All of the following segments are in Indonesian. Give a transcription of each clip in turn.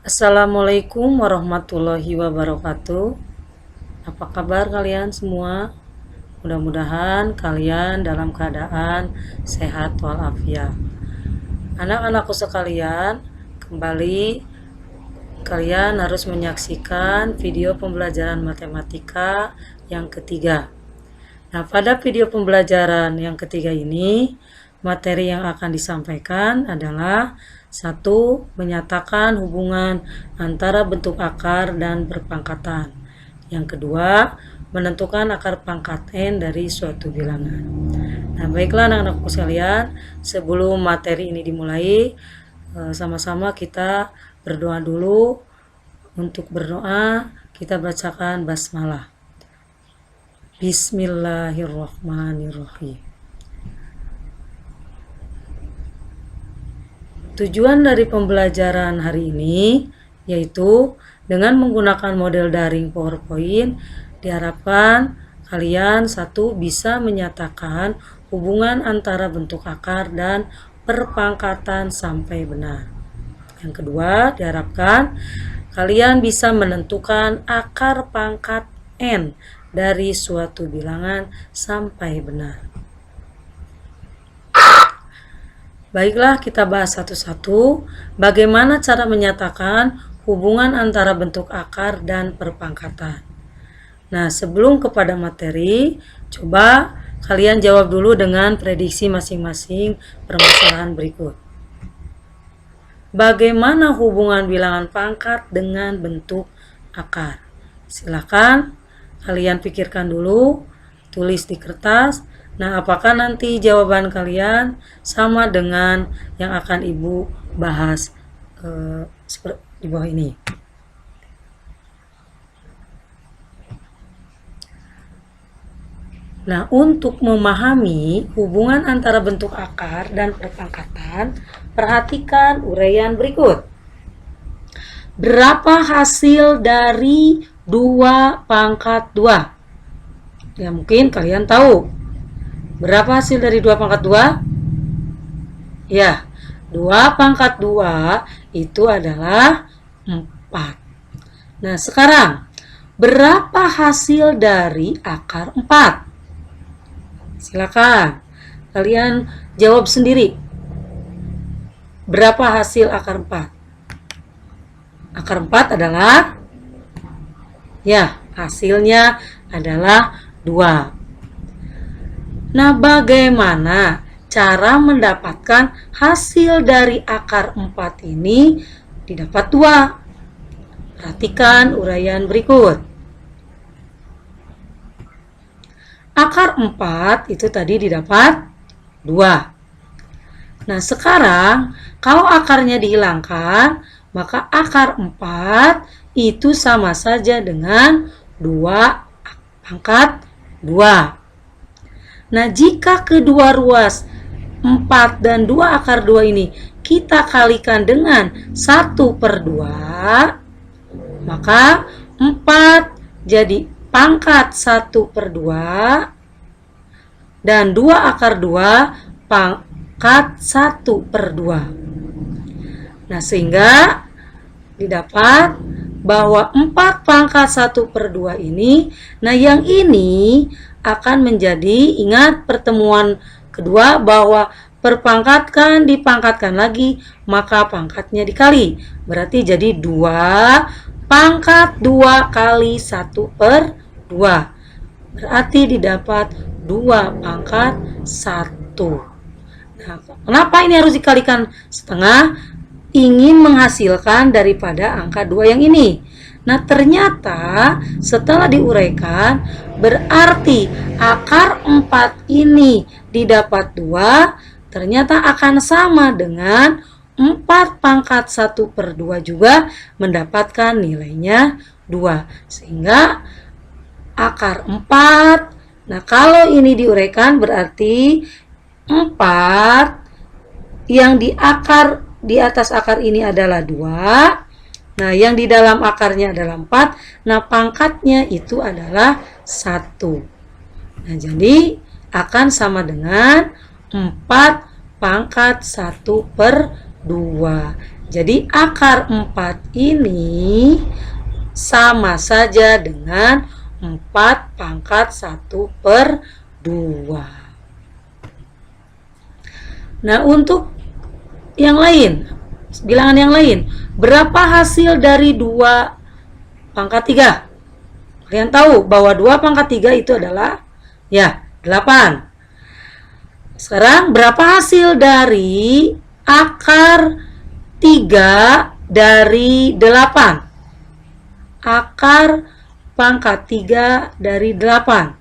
Assalamualaikum warahmatullahi wabarakatuh. Apa kabar kalian semua? Mudah-mudahan kalian dalam keadaan sehat walafiat. Anak-anakku sekalian, kembali kalian harus menyaksikan video pembelajaran matematika yang ketiga. Nah, pada video pembelajaran yang ketiga ini, materi yang akan disampaikan adalah satu, menyatakan hubungan antara bentuk akar dan berpangkatan. Yang kedua, menentukan akar pangkat n dari suatu bilangan. Nah, baiklah anak-anakku sekalian, sebelum materi ini dimulai, sama-sama kita berdoa dulu. Untuk berdoa, kita bacakan basmalah. Bismillahirrahmanirrahim. Tujuan dari pembelajaran hari ini yaitu dengan menggunakan model daring PowerPoint diharapkan kalian satu bisa menyatakan hubungan antara bentuk akar dan perpangkatan sampai benar. Yang kedua, diharapkan kalian bisa menentukan akar pangkat n dari suatu bilangan sampai benar. Baiklah, kita bahas satu-satu bagaimana cara menyatakan hubungan antara bentuk akar dan perpangkatan. Nah, sebelum kepada materi, coba kalian jawab dulu dengan prediksi masing-masing permasalahan berikut. Bagaimana hubungan bilangan pangkat dengan bentuk akar? Silakan kalian pikirkan dulu, tulis di kertas. Nah, apakah nanti jawaban kalian sama dengan yang akan Ibu bahas di bawah ini? Nah, untuk memahami hubungan antara bentuk akar dan perpangkatan, perhatikan uraian berikut. Berapa hasil dari 2 pangkat 2? Ya, mungkin kalian tahu. Berapa hasil dari 2 pangkat 2? Ya, 2 pangkat 2 itu adalah 4. Nah, sekarang berapa hasil dari akar 4? Silakan kalian jawab sendiri. Berapa hasil akar 4? Akar 4 adalah, ya, hasilnya adalah 2. Nah, bagaimana cara mendapatkan hasil dari akar 4 ini didapat 2? Perhatikan uraian berikut. Akar 4 itu tadi didapat 2. Nah, sekarang kalau akarnya dihilangkan, maka akar 4 itu sama saja dengan 2 pangkat 2. Nah, jika kedua ruas 4 dan 2 akar 2 ini kita kalikan dengan 1/2, maka 4 jadi pangkat 1/2 dan 2 akar 2 pangkat 1/2. Nah, sehingga didapat bahwa 4 pangkat 1/2 ini, nah yang ini akan menjadi, ingat pertemuan kedua bahwa perpangkatkan dipangkatkan lagi, maka pangkatnya dikali. Berarti jadi 2 pangkat 2 kali 1/2. Berarti didapat 2 pangkat 1. Nah, kenapa ini harus dikalikan setengah? Ingin menghasilkan daripada angka 2 yang ini. Nah, ternyata setelah diuraikan, berarti akar 4 ini didapat 2, ternyata akan sama dengan 4 pangkat 1/2 juga mendapatkan nilainya 2. Sehingga akar 4, nah kalau ini diuraikan berarti 4 yang di atas akar ini adalah 2. Nah, yang di dalam akarnya adalah 4. Nah, pangkatnya itu adalah 1. Nah, jadi akan sama dengan 4 pangkat 1/2. Jadi akar 4 ini sama saja dengan 4 pangkat 1/2. Nah, untuk yang lain, bilangan yang lain, berapa hasil dari 2 pangkat 3? Kalian tahu bahwa 2 pangkat 3 itu adalah 8. Sekarang berapa hasil dari akar 3 dari 8? Akar pangkat 3 dari 8.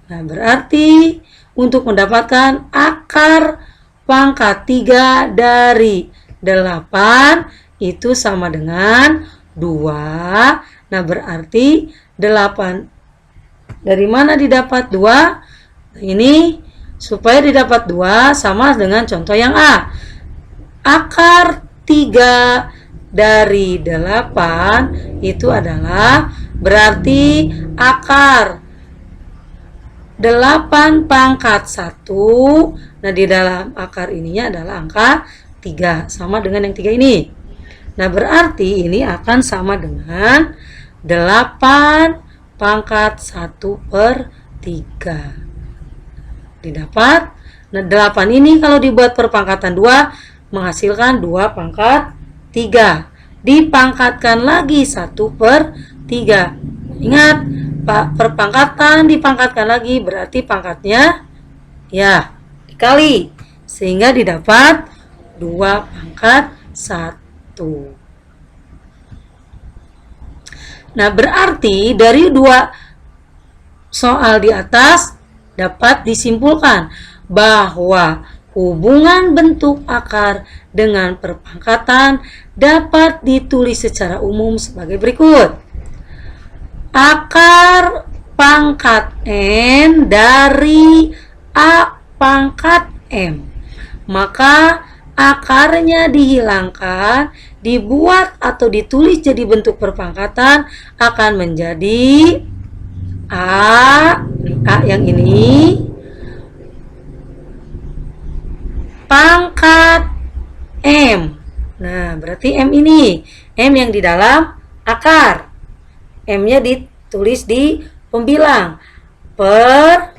Nah, berarti untuk mendapatkan akar pangkat 3 dari 8 itu sama dengan 2. Nah, berarti 8 dari mana didapat 2? Nah, ini supaya didapat 2 sama dengan contoh yang A. Akar 3 dari 8 itu adalah berarti akar 8 pangkat 1. Nah, di dalam akar ininya adalah angka 3, sama dengan yang 3 ini. Nah, berarti ini akan sama dengan 8 pangkat 1/3. Didapat. Nah, 8 ini kalau dibuat perpangkatan 2 menghasilkan 2 pangkat 3. Dipangkatkan lagi 1/3. Ingat, perpangkatan dipangkatkan lagi berarti pangkatnya dikali, sehingga didapat 2 pangkat 1. Nah, berarti dari 2 soal di atas dapat disimpulkan bahwa hubungan bentuk akar dengan perpangkatan dapat ditulis secara umum sebagai berikut. Akar pangkat N dari A pangkat M. Maka akarnya dihilangkan, dibuat atau ditulis jadi bentuk perpangkatan akan menjadi A yang ini pangkat M. Nah, berarti M ini M yang di dalam akar. M-nya ditulis di pembilang per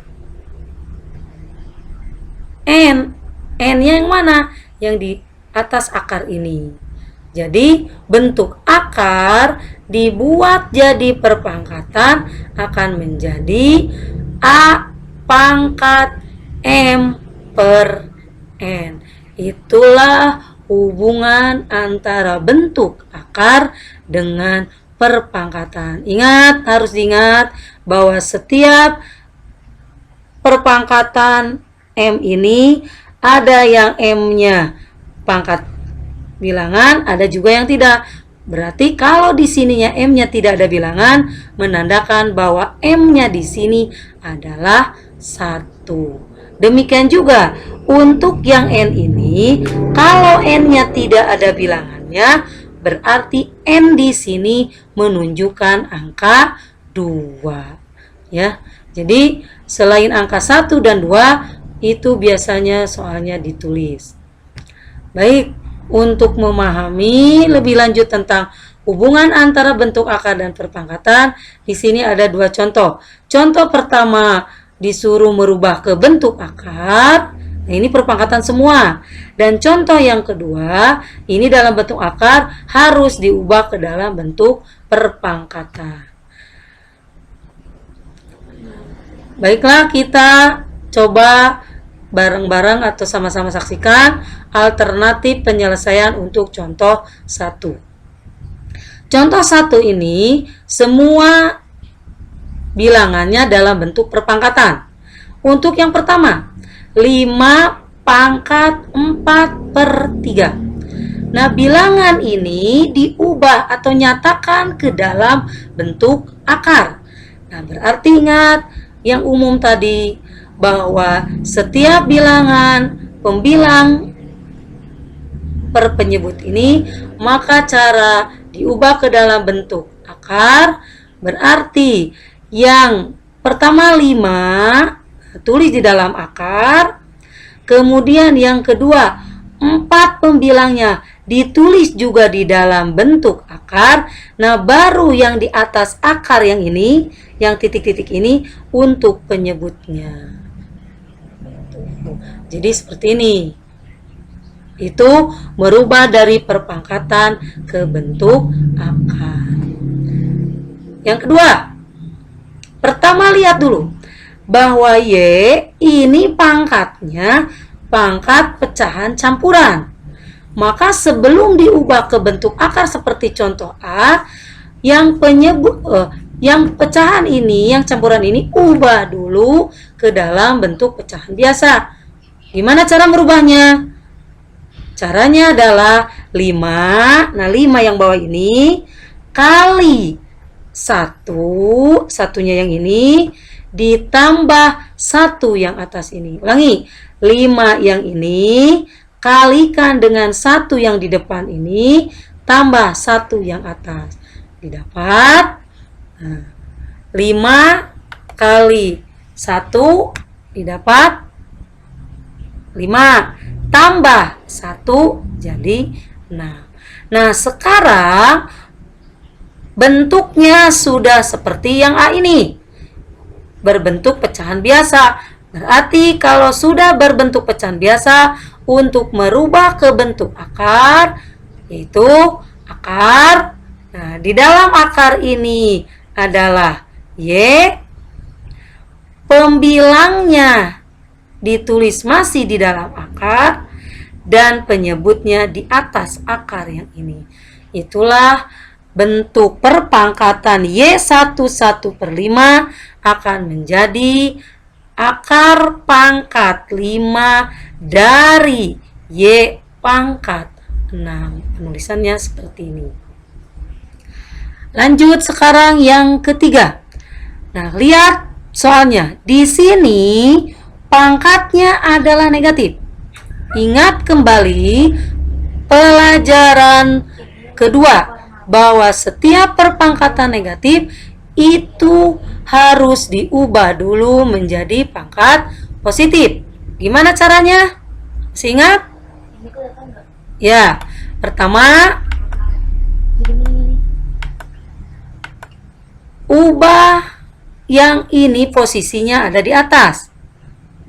N. N-nya yang mana? Yang di atas akar ini. Jadi bentuk akar dibuat jadi perpangkatan akan menjadi A pangkat M per N. Itulah hubungan antara bentuk akar dengan perpangkatan. Ingat, harus diingat bahwa setiap perpangkatan M ini ada yang M-nya pangkat bilangan, ada juga yang tidak. Berarti kalau di sininya M-nya tidak ada bilangan, menandakan bahwa M-nya di sini adalah 1. Demikian juga untuk yang N ini, kalau N-nya tidak ada bilangannya, berarti N di sini menunjukkan angka 2. Ya. Jadi selain angka 1 dan 2 itu biasanya soalnya ditulis. Baik, untuk memahami lebih lanjut tentang hubungan antara bentuk akar dan perpangkatan, di sini ada 2 contoh. Contoh pertama disuruh merubah ke bentuk akar. Nah, ini perpangkatan semua. Dan contoh yang kedua, ini dalam bentuk akar harus diubah ke dalam bentuk perpangkatan. Baiklah, kita coba bareng-bareng atau sama-sama saksikan alternatif penyelesaian untuk contoh 1. Contoh 1 ini semua bilangannya dalam bentuk perpangkatan. Untuk yang pertama, 5 pangkat 4/3. Nah, bilangan ini diubah atau nyatakan ke dalam bentuk akar. Nah, berarti ingat yang umum tadi, bahwa setiap bilangan pembilang per penyebut ini, maka cara diubah ke dalam bentuk akar berarti yang pertama 5 tulis di dalam akar, kemudian yang kedua 4 pembilangnya ditulis juga di dalam bentuk akar. Nah, baru yang di atas akar yang ini, yang titik-titik ini untuk penyebutnya. Jadi seperti ini. Itu merubah dari perpangkatan ke bentuk akar. Yang kedua, pertama lihat dulu bahwa Y ini pangkatnya pangkat pecahan campuran. Maka sebelum diubah ke bentuk akar seperti contoh A, yang pecahan ini, yang campuran ini ubah dulu ke dalam bentuk pecahan biasa. Gimana cara merubahnya? Caranya adalah 5. Nah, 5 yang bawah ini kali 1, satunya yang ini ditambah 1 yang atas ini. Ulangi, 5 yang ini kalikan dengan 1 yang di depan ini tambah 1 yang atas. Didapat 5 kali 1 didapat 5 tambah 1 jadi 6. Nah, sekarang bentuknya sudah seperti yang A ini. Berbentuk pecahan biasa. Berarti kalau sudah berbentuk pecahan biasa, untuk merubah ke bentuk akar, yaitu akar. Nah, di dalam akar ini adalah Y. Pembilangnya ditulis masih di dalam akar dan penyebutnya di atas akar yang ini. Itulah bentuk perpangkatan Y11/5 akan menjadi akar pangkat 5 dari Y pangkat 6. Penulisannya seperti ini. Lanjut sekarang yang ketiga. Nah, lihat soalnya. Di sini pangkatnya adalah negatif. Ingat kembali pelajaran kedua bahwa setiap perpangkatan negatif itu harus diubah dulu menjadi pangkat positif. Gimana caranya? Masih ingat? Ya, pertama ubah yang ini posisinya ada di atas.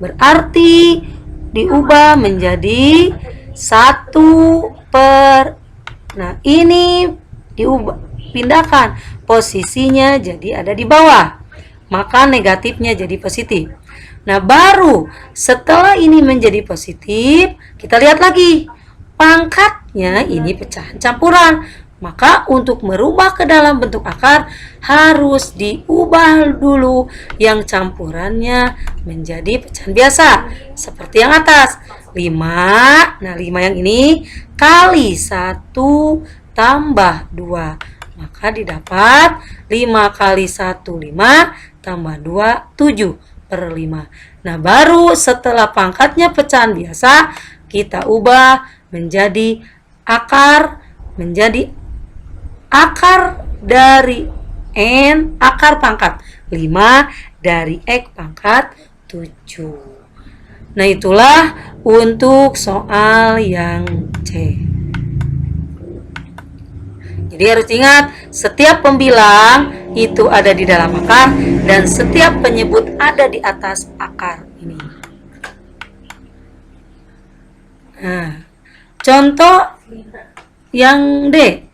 Berarti diubah menjadi 1/. Nah, ini diubah, pindahkan posisinya jadi ada di bawah. Maka negatifnya jadi positif. Nah, baru setelah ini menjadi positif, kita lihat lagi. Pangkatnya ini pecahan campuran. Maka untuk merubah ke dalam bentuk akar harus diubah dulu yang campurannya menjadi pecahan biasa. Seperti yang atas. 5. Nah, 5 yang ini kali 1 tambah 2. Maka didapat 5 kali 1, 5 tambah 2, 7/5. Nah, baru setelah pangkatnya pecahan biasa, kita ubah menjadi akar, akar dari N, akar pangkat 5 dari X pangkat 7. Nah, itulah untuk soal yang C. Jadi harus ingat, setiap pembilang itu ada di dalam akar dan setiap penyebut ada di atas akar ini. Nah, contoh yang D.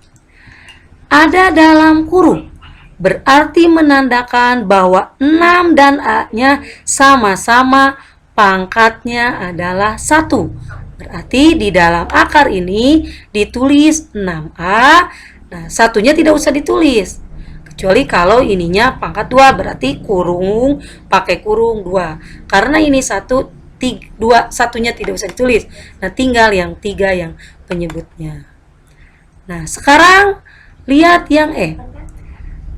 Ada dalam kurung, berarti menandakan bahwa 6 dan A-nya sama-sama pangkatnya adalah 1. Berarti di dalam akar ini ditulis 6A. Nah, satunya tidak usah ditulis. Kecuali kalau ininya pangkat 2, berarti kurung, pakai kurung 2. Karena ini 1, 2, satunya tidak usah ditulis. Nah, tinggal yang 3 yang penyebutnya. Nah, sekarang lihat yang E.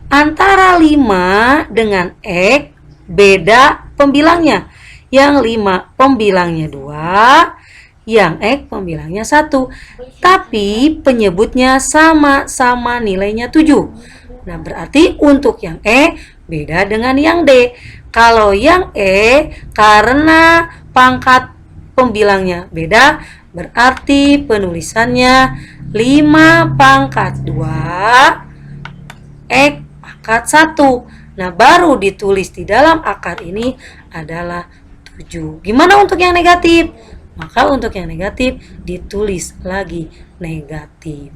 Antara 5 dengan X beda pembilangnya. Yang 5 pembilangnya 2, yang X pembilangnya 1. Tapi penyebutnya sama-sama nilainya 7. Nah, berarti untuk yang E beda dengan yang D. Kalau yang E karena pangkat pembilangnya beda, berarti penulisannya 5 pangkat 2 X pangkat 1. Nah, baru ditulis di dalam akar ini adalah 7. Gimana untuk yang negatif? Maka untuk yang negatif ditulis lagi negatif.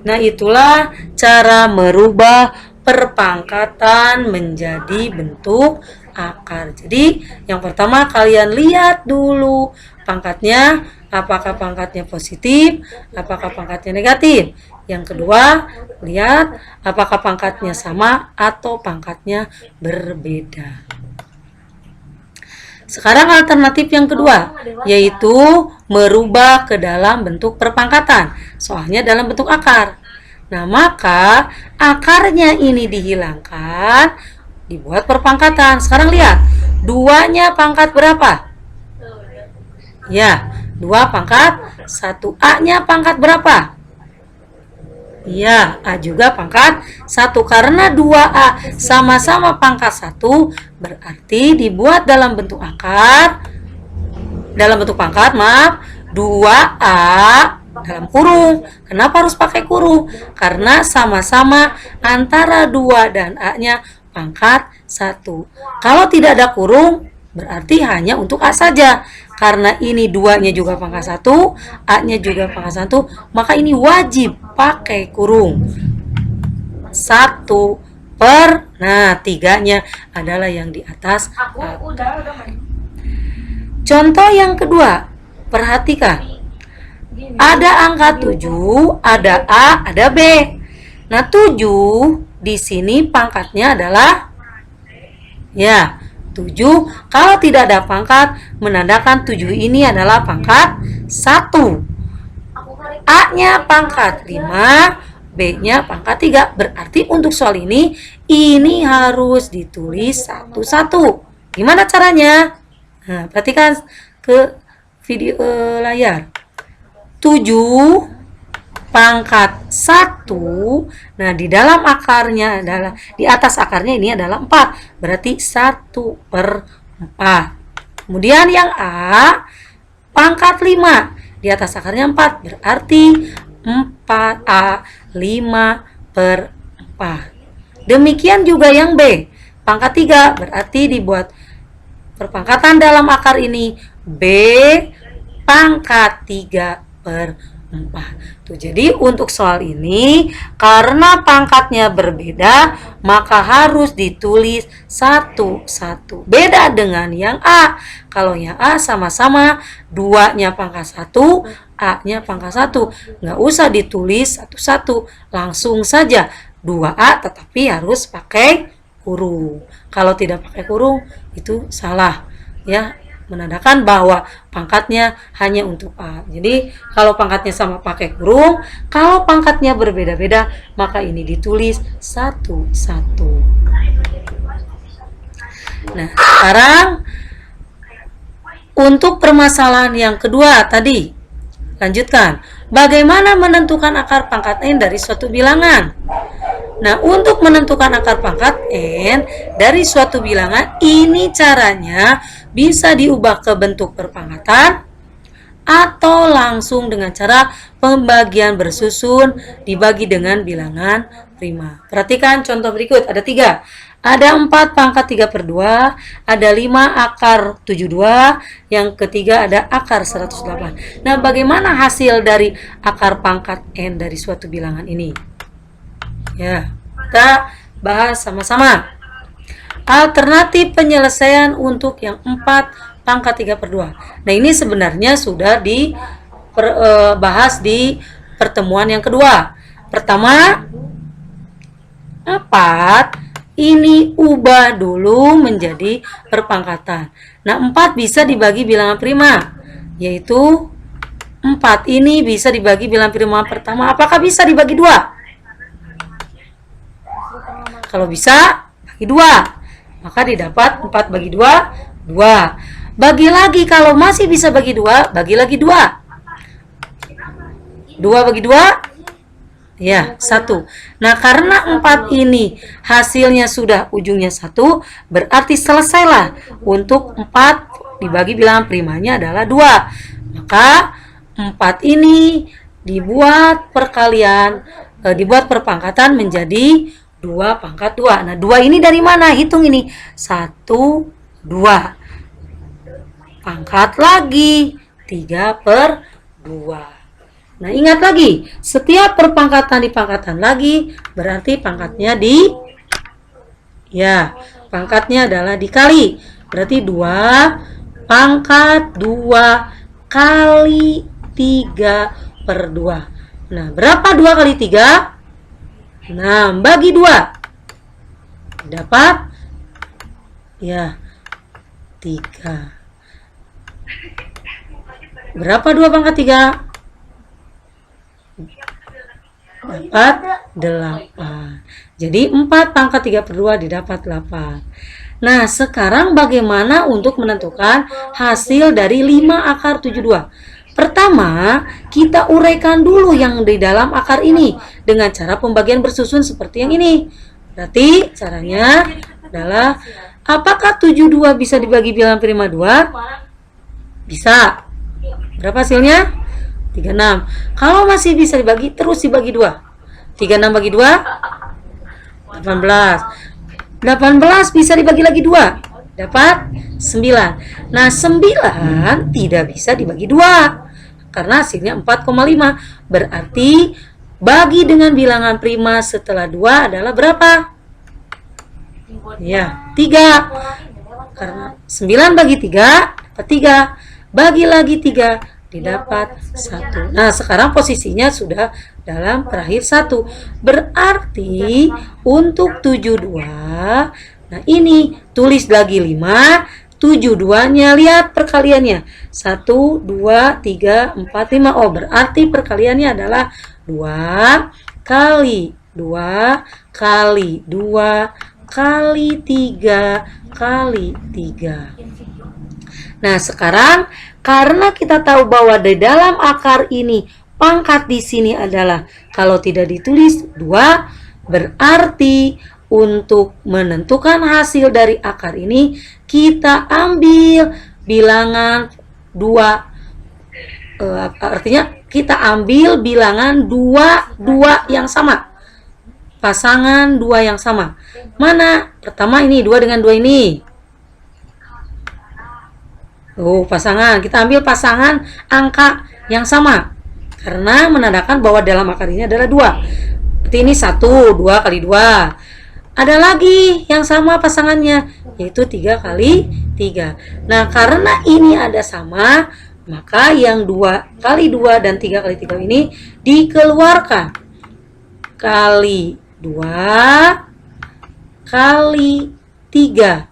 Nah, itulah cara merubah perpangkatan menjadi bentuk akar. Jadi, yang pertama kalian lihat dulu pangkatnya, apakah pangkatnya positif, apakah pangkatnya negatif. Yang kedua, lihat apakah pangkatnya sama atau pangkatnya berbeda. Sekarang alternatif yang kedua, yaitu merubah ke dalam bentuk perpangkatan. Soalnya dalam bentuk akar. Nah, maka akarnya ini dihilangkan, dibuat perpangkatan. Sekarang lihat, 2-nya pangkat berapa? Ya, 2 pangkat 1. A-nya pangkat berapa? Ya, A juga pangkat 1. Karena 2A sama-sama pangkat 1, berarti dibuat dalam bentuk akar, dalam bentuk pangkat, maaf, 2A dalam kurung. Kenapa harus pakai kurung? Karena sama-sama antara 2 dan A-nya pangkat 1. Kalau tidak ada kurung, berarti hanya untuk A saja. Karena ini 2-nya juga pangkat 1, A-nya juga pangkat 1, maka ini wajib pakai kurung. 1 per, nah 3-nya adalah yang di atas. Contoh yang kedua, perhatikan. Ada angka 7, ada A, ada B. Nah, 7 di sini pangkatnya adalah, ya, 7. Kalau tidak ada pangkat, menandakan 7 ini adalah pangkat 1. A-nya pangkat 5, B-nya pangkat 3. Berarti untuk soal ini harus ditulis satu-satu. Gimana caranya? Nah, perhatikan ke video layar. 7 pangkat 1. Nah, di dalam akarnya adalah, di atas akarnya ini adalah 4. Berarti 1 per 4. Kemudian yang A pangkat 5. Di atas akarnya 4. Berarti 4A 5 per 4. Demikian juga yang B pangkat 3. Berarti dibuat perpangkatan dalam akar ini B pangkat 3 per 4. Tuh, jadi untuk soal ini karena pangkatnya berbeda, maka harus ditulis satu-satu. Beda dengan yang A. Kalau yang A sama-sama 2-nya pangkat 1, A-nya pangkat 1. Nggak usah ditulis satu-satu, langsung saja 2A, tetapi harus pakai kurung. Kalau tidak pakai kurung itu salah, ya, menandakan bahwa pangkatnya hanya untuk A. Jadi kalau pangkatnya sama pakai kurung, kalau pangkatnya berbeda-beda maka ini ditulis satu-satu. Nah, sekarang untuk permasalahan yang kedua tadi, lanjutkan. Bagaimana menentukan akar pangkat N dari suatu bilangan? Nah, untuk menentukan akar pangkat N dari suatu bilangan, ini caranya bisa diubah ke bentuk perpangkatan atau langsung dengan cara pembagian bersusun dibagi dengan bilangan prima. Perhatikan contoh berikut, ada 3. Ada 4 pangkat 3 per 2, ada 5 akar 72, yang ketiga ada akar 108. Nah, bagaimana hasil dari akar pangkat N dari suatu bilangan ini? Ya, kita bahas sama-sama. Alternatif penyelesaian untuk yang 4 pangkat 3 per 2. Nah, ini sebenarnya sudah dibahas di pertemuan yang kedua. Pertama, 4 ini ubah dulu menjadi perpangkatan. Nah, 4 bisa dibagi bilangan prima, yaitu 4 ini bisa dibagi bilangan prima pertama. Apakah bisa dibagi 2? Kalau bisa, bagi 2. Maka didapat 4 bagi 2, 2. Bagi lagi, kalau masih bisa bagi 2, bagi lagi 2. 2 bagi 2, ya, 1. Nah, karena 4 ini hasilnya sudah ujungnya 1, berarti selesailah. Untuk 4 dibagi bilangan primanya adalah 2. Maka 4 ini dibuat dibuat perpangkatan menjadi 2 pangkat 2. Nah, 2 ini dari mana? Hitung ini. 1, 2. Pangkat lagi. 3/2. Nah, ingat lagi. Setiap perpangkatan dipangkatan lagi, berarti pangkatnya pangkatnya adalah dikali. Berarti 2 pangkat 2 kali 3/2. Nah, berapa 2 kali 3? 6 bagi 2. Dapat 3. Berapa 2 pangkat 3? Dapat 8. Jadi 4 pangkat 3/2 didapat 8. Nah, sekarang bagaimana untuk menentukan hasil dari 5 akar 72? Pertama, kita uraikan dulu yang di dalam akar ini dengan cara pembagian bersusun seperti yang ini. Berarti caranya adalah, apakah 72 bisa dibagi bilangan prima 2? Bisa. Berapa hasilnya? 36. Kalau masih bisa dibagi, terus dibagi 2. 36 bagi 2? 18. 18 bisa dibagi lagi 2. Dapat 9. Nah, 9 tidak bisa dibagi 2. Karena hasilnya 4,5. Berarti bagi dengan bilangan prima setelah 2 adalah berapa? 3. Karena 9 bagi 3 dapat 3. Bagi lagi 3 didapat 1. Nah, sekarang posisinya sudah dalam terakhir 1. Berarti untuk 72, nah ini tulis lagi 5, 72-nya lihat perkaliannya. 1, 2, 3, 4, 5. Oh, berarti perkaliannya adalah 2 kali 2 kali 2 kali 3 kali 3. Nah, sekarang karena kita tahu bahwa di dalam akar ini pangkat di sini adalah kalau tidak ditulis 2, berarti untuk menentukan hasil dari akar ini kita ambil bilangan 2. Artinya kita ambil bilangan 2 yang sama. Pasangan 2 yang sama. Mana? Pertama ini 2 dengan 2 ini. Pasangan. Kita ambil pasangan angka yang sama. Karena menandakan bahwa dalam akar ini adalah 2. Berarti ini 1, 2 kali 2. Ada lagi yang sama pasangannya, yaitu 3 kali 3. Nah, karena ini ada sama, maka yang 2 kali 2 dan 3 kali 3 ini dikeluarkan. Kali 2 kali 3.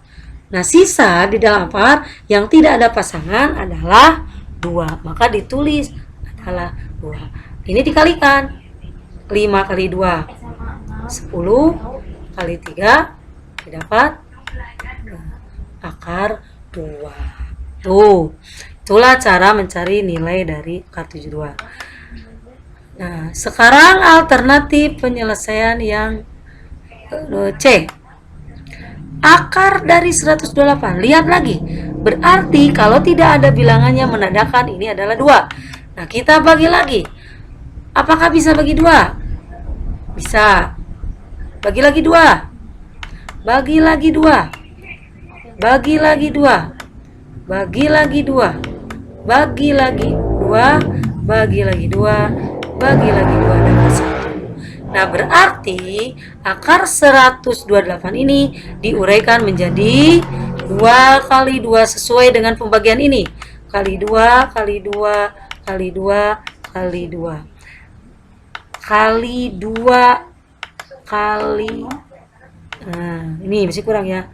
Nah, sisa di dalam akar yang tidak ada pasangan adalah 2. Maka ditulis adalah 2. Ini dikalikan. 5 kali 2. 10 kali 3 didapat akar 2. Itulah cara mencari nilai dari akar 72. Nah, sekarang alternatif penyelesaian yang C. Akar dari 128. Lihat lagi. Berarti kalau tidak ada bilangannya menandakan ini adalah 2. Nah, kita bagi lagi. Apakah bisa bagi 2? Bisa. Bagi lagi 2. Bagi lagi 2. Bagi lagi 2. Bagi lagi 2. Bagi lagi 2. Bagi lagi 2. Bagi lagi 2 dapat 1. Nah, berarti akar 128 ini diuraikan menjadi 2 kali 2 sesuai dengan pembagian ini. Kali 2, kali 2, kali 2, kali 2. Kali 2, kali... Nah, ini masih kurang ya.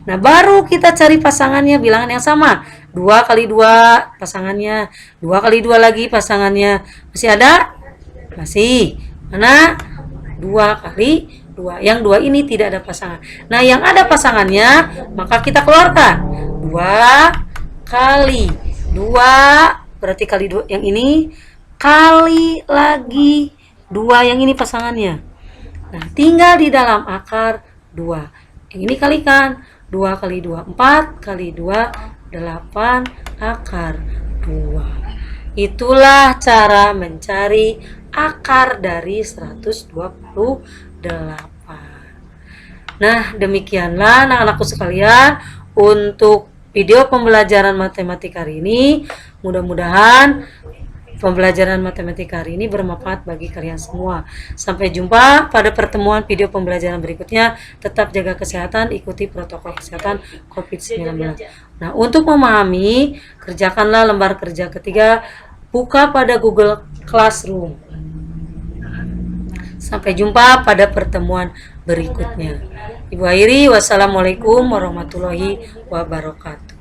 Nah, baru kita cari pasangannya, bilangan yang sama. 2 kali 2 pasangannya. 2 kali 2 lagi pasangannya. Masih ada? Masih. Mana? 2 kali 2. Yang 2 ini tidak ada pasangan. Nah, yang ada pasangannya, maka kita keluarkan. 2 kali 2, berarti kali 2 yang ini, kali lagi 2 yang ini pasangannya. Nah, tinggal di dalam akar 2. Yang ini kalikan. 2 kali 2, 4 kali 2, 8 akar 2. Itulah cara mencari akar dari 128. Nah, demikianlah anak-anakku sekalian untuk video pembelajaran matematika hari ini. Mudah-mudahan pembelajaran matematika hari ini bermanfaat bagi kalian semua. Sampai jumpa pada pertemuan video pembelajaran berikutnya. Tetap jaga kesehatan, ikuti protokol kesehatan COVID-19. Nah, untuk memahami, kerjakanlah lembar kerja ketiga, buka pada Google Classroom. Sampai jumpa pada pertemuan berikutnya. Ibu akhiri, wassalamualaikum warahmatullahi wabarakatuh.